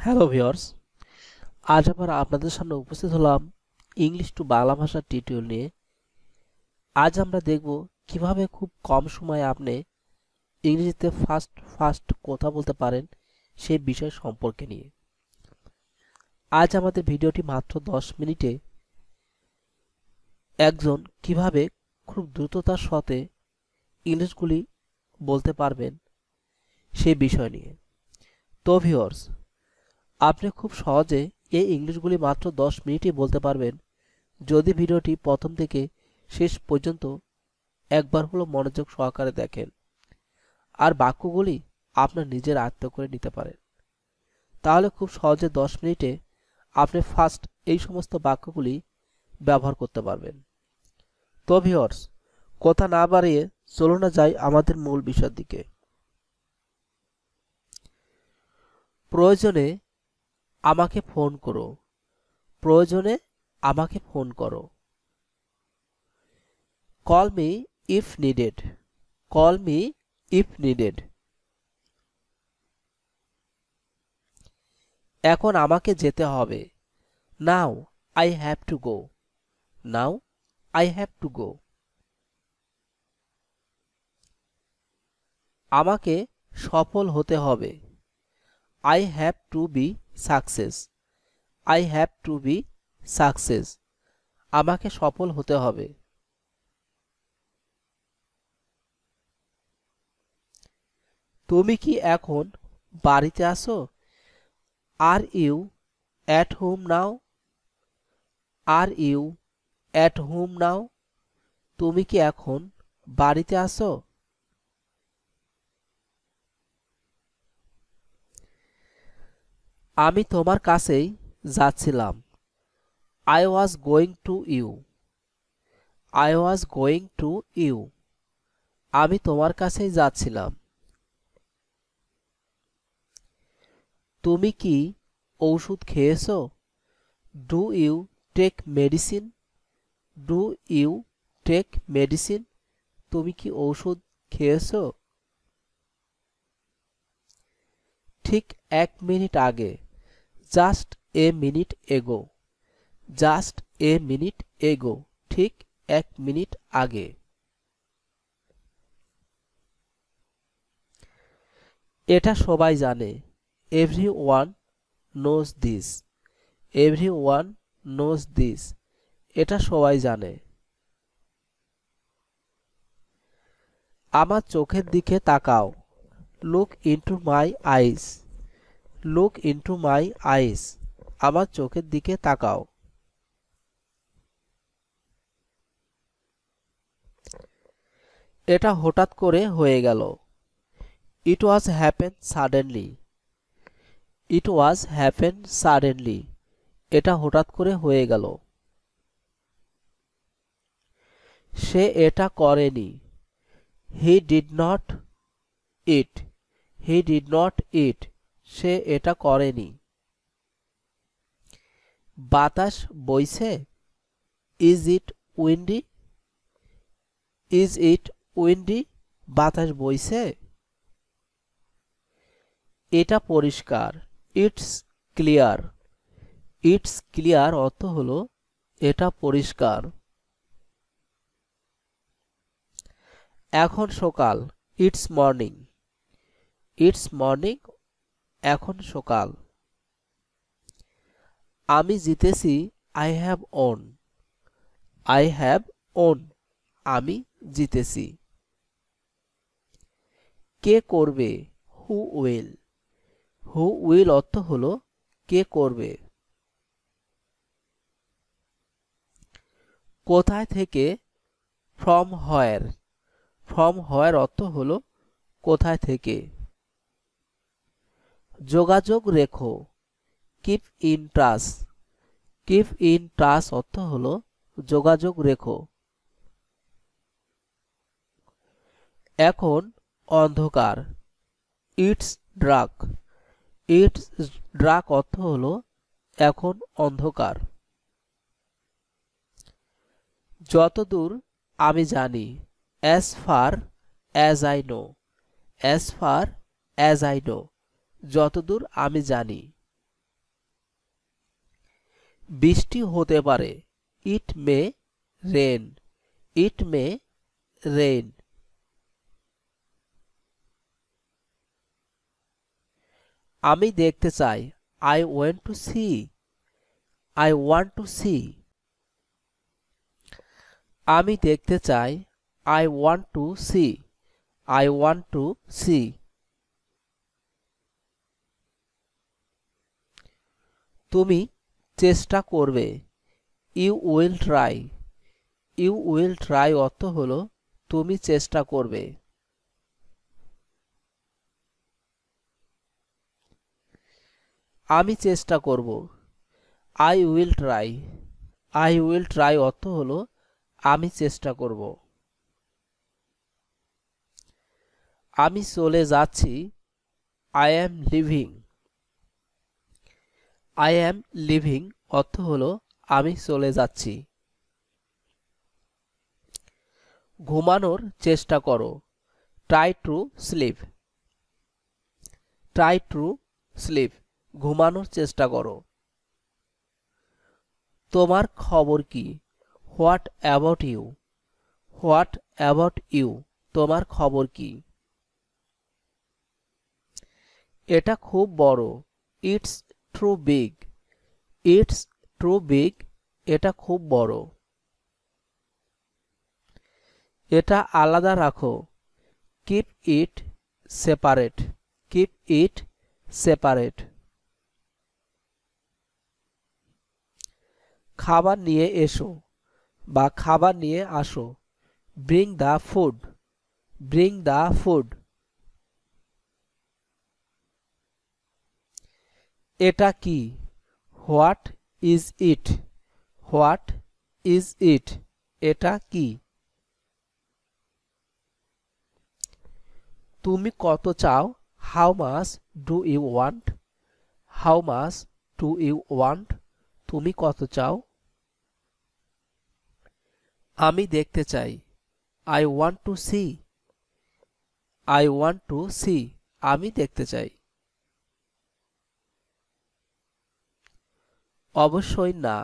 Hello viewers, আজ আবার আপনাদের সামনে উপস্থিত হলাম ইংলিশ টু বাংলা ভাষার টিউটোরিয়াল নিয়ে। আজ আমরা দেখব কিভাবে খুব কম সময়ে আপনি ইংরেজিতে ফাস্ট কথা বলতে পারেন সেই বিষয় সম্পর্কে নিয়ে। আজ আমাদের ভিডিওটি মাত্র 10 মিনিটে একজন কিভাবে খুব দ্রুততার সাথে ইংলিশগুলি বলতে পারবেন সেই বিষয় নিয়ে। তো ভিউয়ার্স, আপনি খুব সহজে এই ইংলিশগুলি মাত্র 10 মিনিটই বলতে পারবেন যদি ভিডিওটি প্রথম থেকে শেষ পর্যন্ত একবার হলো মনোযোগ সহকারে দেখেন আর বাক্যগুলি আপনার নিজের আয়ত্ত করে নিতে পারেন। তাহলে খুব সহজে 10 মিনিটে আপনি ফার্স্ট এই সমস্ত বাক্যগুলি ব্যবহার করতে পারবেন। তো ভিউয়ার্স, কথা না বাড়িয়ে চলো না যাই আমাদের মূল বিষয়ের দিকে। প্রয়োজনে আমাকে ফোন করো। প্রয়োজনে আমাকে ফোন করো। Call me if needed. Call me if needed. এখন আমাকে যেতে হবে। Now I have to go. Now I have to go. আমাকে সফল হতে হবে। I have to be success. I have to be success. আমাকে সফল হতে হবে। তুমি কি এখন বাড়িতে আছো? Are you at home now? Are you at home now? তুমি কি এখন বাড়িতে আছো? আমি তোমার কাছেই যাচ্ছিলাম। I was going to you. I was going to you. আমি তোমার কাছেই যাচ্ছিলাম। তুমি কি ঔষধ খেয়েছো? Do you take medicine? Do you take medicine? তুমি কি ঔষধ খেয়েছো? ঠিক 1 মিনিট আগে। Just a minute ago. Just a minute ago. ঠিক 1 মিনিট আগে। এটা সবাই জানে। Everyone knows this. Everyone knows this. এটা সবাই জানে। আমার চোখের দিকে তাকাও। Look into my eyes. Look into my eyes. আমার চোখের দিকে তাকাও। এটা হঠাৎ করে হয়ে গেল। It was happened suddenly. It was happened suddenly. এটা হঠাৎ করে হয়ে গেল। সে এটা করেনি। He did not eat. He did not eat. সে এটা করেনি। বাতাস বইছে? Is it windy? Is it windy? বাতাস বইছে? এটা পরিষ্কার। It's clear. It's clear অর্থ হলো এটা পরিষ্কার। এখন সকাল। It's morning. It's morning. এখন সকাল। আমি জিতেছি। I have won. I have won. আমি জিতেছি। কে করবে? Who will? Who will অর্থ হলো কে করবে। কোথায় থেকে? From where? From where অর্থ হলো কোথায় থেকে। যোগাযোগ রেখো। Keep in touch. Keep in touch অর্থ হলো যোগাযোগ রেখো। এখন অন্ধকার। It's dark. It's dark অর্থ হলো এখন অন্ধকার। যতদূর আমি জানি। As far as I know. As far as I know. যতদূর আমি জানি। বৃষ্টি হতে পারে। It may rain. It may rain. আমি দেখতে চাই। I want to see. I want to see. আমি দেখতে চাই। I want to see. I want to see. তুমি চেষ্টা করবে। You will try. You will try অর্থ হলো তুমি চেষ্টা করবে। আমি চেষ্টা করব। I will try. I will try অর্থ হলো আমি চেষ্টা করব। আমি চলে যাচ্ছি। I am leaving. I am leaving অর্থ হলো আমি চলে যাচ্ছি। ঘুমানোর চেষ্টা করো। Try to sleep. Try to sleep ঘুমানোর চেষ্টা করো। তোমার খবর কি? What about you. What about you তোমার খবর কি? এটা খুব বড়। It's too big. It's too big এটা খুব বড়। এটা আলাদা রাখো। Keep it separate. Keep it separate. খাবার নিয়ে এসো বা খাবার নিয়ে আসো। Bring the food. Bring the food. এটা কি? What is it. What is ইট এটা কি? তুমি কত চাও? How much do you want. How much do you want তুমি কত চাও? আমি দেখতে চাই। I want to see. I want to see আমি দেখতে চাই। অবশ্যই না।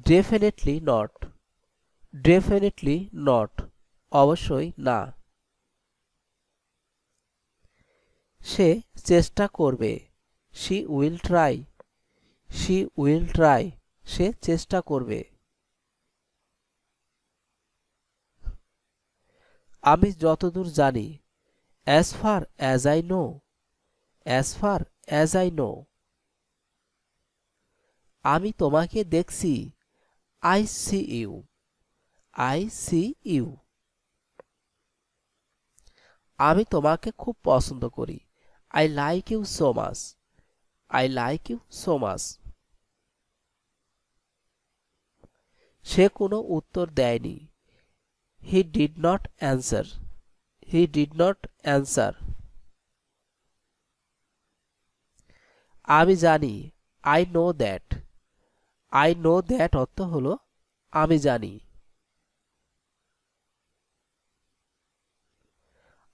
Definitely not. ডেফিনেটলি নট অবশ্যই না। সে চেষ্টা করবে। She will try. She will try সে চেষ্টা করবে। আমি যতদূর জানি। As far as I know. As far as I know. আমি তোমাকে দেখছি। I see you. I see you. আমি তোমাকে খুব পছন্দ করি। I like you so much. I like you so much. সে কোনো উত্তর দেয়নি। He did not answer. He did not answer. আমি জানি। I know that. I know that অর্থ হলো আমি জানি।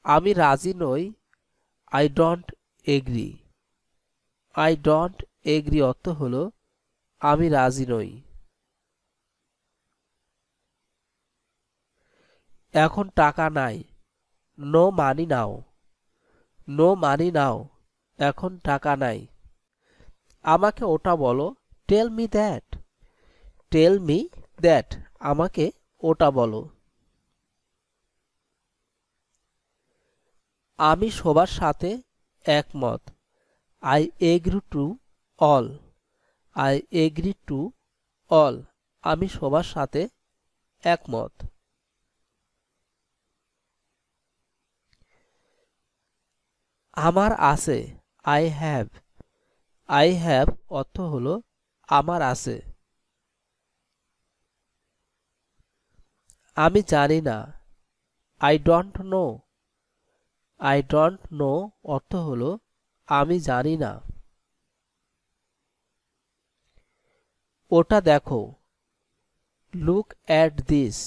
আমি রাজি নই। I don't agri. I don't agri অর্থ হলো আমি রাজি নই। এখন টাকা নাই। নো মানি নাও। নো মানি নাও এখন টাকা নাই। আমাকে ওটা বলো। Tell me that. Tell me that আমাকে ওটা বলো। আমি সবার সাথে একমত। I agree to all. I agree to all আমি সবার সাথে একমত। আমার আছে। I have. আই হ্যাভ অর্থ হলো আমার আছে। আমি জানি না। I don't know. I don't know অর্থ হলো আমি জানি না। ওটা দেখো। Look at this.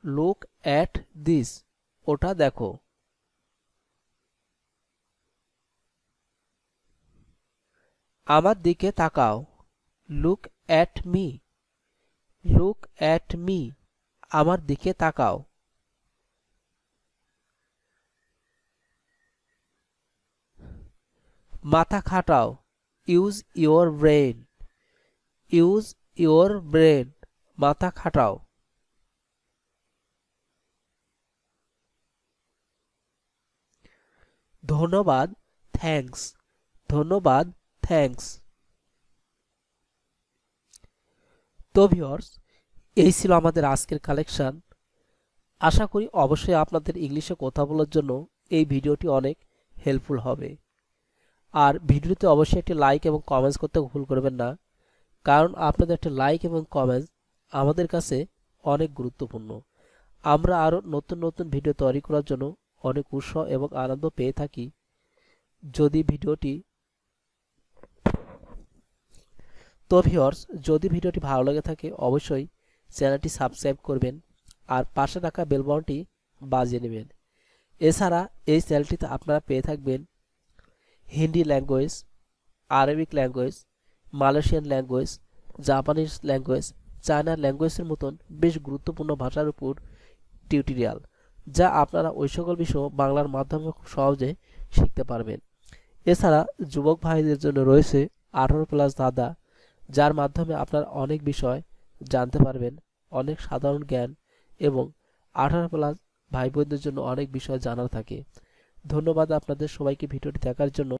Look at this ওটা দেখো। আমার দিকে তাকাও। Look at me, look at me, আমার দিকে তাকাও। মাথা খাটাও, use your brain, use your brain, মাথা খাটাও। ধন্যবাদ, থ্যাঙ্কস, ধন্যবাদ, থ্যাঙ্কস। তো ভিউয়ার্স, এই ছিল আমাদের আজকের কালেকশন। আশা করি অবশ্যই আপনাদের ইংলিশে কথা বলার জন্য এই ভিডিওটি অনেক হেল্পফুল হবে। আর ভিডিওতে অবশ্যই একটি লাইক এবং কমেন্টস করতে ভুল করবেন না, কারণ আপনাদের একটা লাইক এবং কমেন্টস আমাদের কাছে অনেক গুরুত্বপূর্ণ। আমরা আরও নতুন নতুন ভিডিও তৈরি করার জন্য অনেক উৎসাহ এবং আনন্দ পেয়ে থাকি। যদি ভিডিওটি তো ভিউয়ার্স, যদি ভিডিওটি ভালো লেগে থাকে অবশ্যই চ্যানেলটি সাবস্ক্রাইব করবেন আর পাশে রাখা বেল বাটনটি বাজিয়ে নেবেন। এছাড়া এই চ্যানেলটিতে আপনারা পেয়ে থাকবেন Hindi language, Arabic language, Malaysian language, Japanese language, China ল্যাঙ্গুয়েজের মতন বেশ গুরুত্বপূর্ণ ভাষার উপর টিউটোরিয়াল, যা আপনারা ওই সকল বিষয় বাংলার মাধ্যমে খুব সহজে শিখতে পারবেন। এছাড়া যুবক ভাইদের জন্য রয়েছে 18+ ধাঁধা, যার মাধ্যমে আপনারা অনেক বিষয় জানতে পারবেন, অনেক সাধারণ জ্ঞান এবং 18+ ভাই বোনদের জন্য অনেক বিষয় জানার থাকে। ধন্যবাদ আপনাদের সবাইকে ভিডিওটি দেখার জন্য।